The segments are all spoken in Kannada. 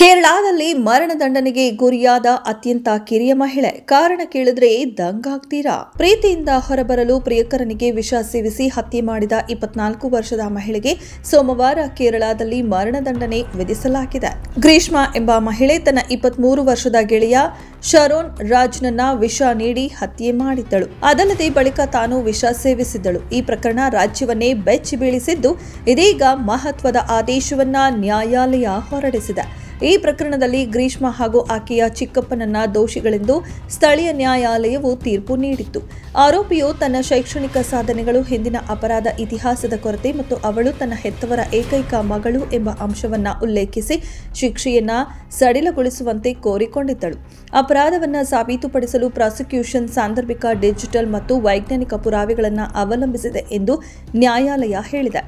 ಕೇರಳದಲ್ಲಿ ಮರಣದಂಡನೆಗೆ ಗುರಿಯಾದ ಅತ್ಯಂತ ಕಿರಿಯ ಮಹಿಳೆ. ಕಾರಣ ಕೇಳಿದ್ರೆ ದಂಗಾಗ್ತೀರಾ? ಪ್ರೀತಿಯಿಂದ ಹೊರಬರಲು ಪ್ರಿಯಕರನಿಗೆ ವಿಷ ಸೇವಿಸಿ ಹತ್ಯೆ ಮಾಡಿದ 24 ವರ್ಷದ ಮಹಿಳೆಗೆ ಸೋಮವಾರ ಕೇರಳದಲ್ಲಿ ಮರಣದಂಡನೆ ವಿಧಿಸಲಾಗಿದೆ. ಗ್ರೀಷ್ಮಾ ಎಂಬ ಮಹಿಳೆ ತನ್ನ 23 ವರ್ಷದ ಗೆಳೆಯ ಶರೋನ್ ರಾಜ್ನನ್ನ ವಿಷ ನೀಡಿ ಹತ್ಯೆ ಮಾಡಿದ್ದಳು. ಅದಲ್ಲದೆ ಬಳಿಕ ತಾನು ವಿಷ ಸೇವಿಸಿದ್ದಳು. ಈ ಪ್ರಕರಣ ರಾಜ್ಯವನ್ನೇ ಬೆಚ್ಚಿ ಬೀಳಿಸಿದ್ದು, ಇದೀಗ ಮಹತ್ವದ ಆದೇಶವನ್ನ ನ್ಯಾಯಾಲಯ ಹೊರಡಿಸಿದೆ. ಈ ಪ್ರಕರಣದಲ್ಲಿ ಗ್ರೀಷ್ಮಾ ಹಾಗೂ ಆಕೆಯ ಚಿಕ್ಕಪ್ಪನನ್ನ ದೋಷಿಗಳೆಂದು ಸ್ಥಳೀಯ ನ್ಯಾಯಾಲಯವು ತೀರ್ಪು ನೀಡಿತ್ತು. ಆರೋಪಿಯು ತನ್ನ ಶೈಕ್ಷಣಿಕ ಸಾಧನೆಗಳು, ಹಿಂದಿನ ಅಪರಾಧ ಇತಿಹಾಸದ ಕೊರತೆ ಮತ್ತು ಅವಳು ತನ್ನ ಹೆತ್ತವರ ಏಕೈಕ ಮಗಳು ಎಂಬ ಅಂಶವನ್ನ ಉಲ್ಲೇಖಿಸಿ ಶಿಕ್ಷೆಯನ್ನ ಸಡಿಲಗೊಳಿಸುವಂತೆ ಕೋರಿಕೊಂಡಿದ್ದಳು. ಅಪರಾಧವನ್ನ ಸಾಬೀತುಪಡಿಸಲು ಪ್ರಾಸಿಕ್ಯೂಷನ್ ಸಾಂದರ್ಭಿಕ, ಡಿಜಿಟಲ್ ಮತ್ತು ವೈಜ್ಞಾನಿಕ ಪುರಾವೆಗಳನ್ನು ಅವಲಂಬಿಸಿದೆ ಎಂದು ನ್ಯಾಯಾಲಯ ಹೇಳಿದೆ.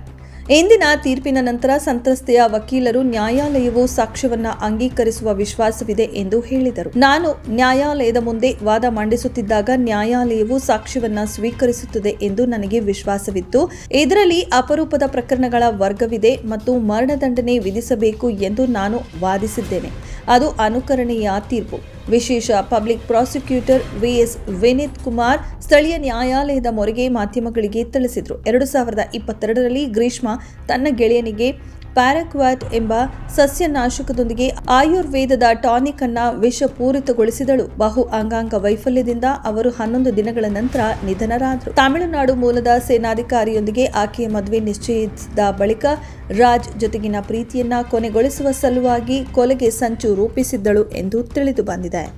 ಇಂದಿನ ತೀರ್ಪಿನ ನಂತರ ಸಂತ್ರಸ್ತೆಯ ವಕೀಲರು ನ್ಯಾಯಾಲಯವು ಸಾಕ್ಷ್ಯವನ್ನ ಅಂಗೀಕರಿಸುವ ವಿಶ್ವಾಸವಿದೆ ಎಂದು ಹೇಳಿದರು. ನಾನು ನ್ಯಾಯಾಲಯದ ಮುಂದೆ ವಾದ ಮಂಡಿಸುತ್ತಿದ್ದಾಗ ನ್ಯಾಯಾಲಯವು ಸಾಕ್ಷ್ಯವನ್ನ ಸ್ವೀಕರಿಸುತ್ತದೆ ಎಂದು ನನಗೆ ವಿಶ್ವಾಸವಿತ್ತು. ಇದರಲ್ಲಿ ಅಪರೂಪದ ಪ್ರಕರಣಗಳ ವರ್ಗವಿದೆ ಮತ್ತು ಮರಣದಂಡನೆ ವಿಧಿಸಬೇಕು ಎಂದು ನಾನು ವಾದಿಸಿದ್ದೇನೆ. ಅದು ಅನುಕರಣೀಯ ತೀರ್ಪು. ವಿಶೇಷ public prosecutor VS Vineeth Kumar ಸ್ಥಳೀಯ ನ್ಯಾಯಾಲಯದ ಮೊರೆಗೆ ಮಾಧ್ಯಮಗಳಿಗೆ ತಿಳಿಸಿದರು. 2022ರಲ್ಲಿ ಗ್ರೀಷ್ಮಾ ತನ್ನ ಗೆಳೆಯನಿಗೆ ಪ್ಯಾರಾಕ್ವಾಟ್ ಎಂಬ ಸಸ್ಯನಾಶಕದೊಂದಿಗೆ ಆಯುರ್ವೇದದ ಟಾನಿಕ್ ಅನ್ನ ವಿಷಪೂರಿತಗೊಳಿಸಿದಳು. ಬಹು ಅಂಗಾಂಗ ವೈಫಲ್ಯದಿಂದ ಅವರು 11 ದಿನಗಳ ನಂತರ ನಿಧನರಾದರು. ತಮಿಳುನಾಡು ಮೂಲದ ಸೇನಾಧಿಕಾರಿಯೊಂದಿಗೆ ಆಕೆಯ ಮದುವೆ ನಿಶ್ಚಯಿಸಿದ ಬಳಿಕ ರಾಜ್ ಜೊತೆಗಿನ ಪ್ರೀತಿಯನ್ನ ಕೊನೆಗೊಳಿಸುವ ಸಲುವಾಗಿ ಕೊಲೆಗೆ ಸಂಚು ರೂಪಿಸಿದ್ದಳು ಎಂದು ತಿಳಿದು ಬಂದಿದೆ.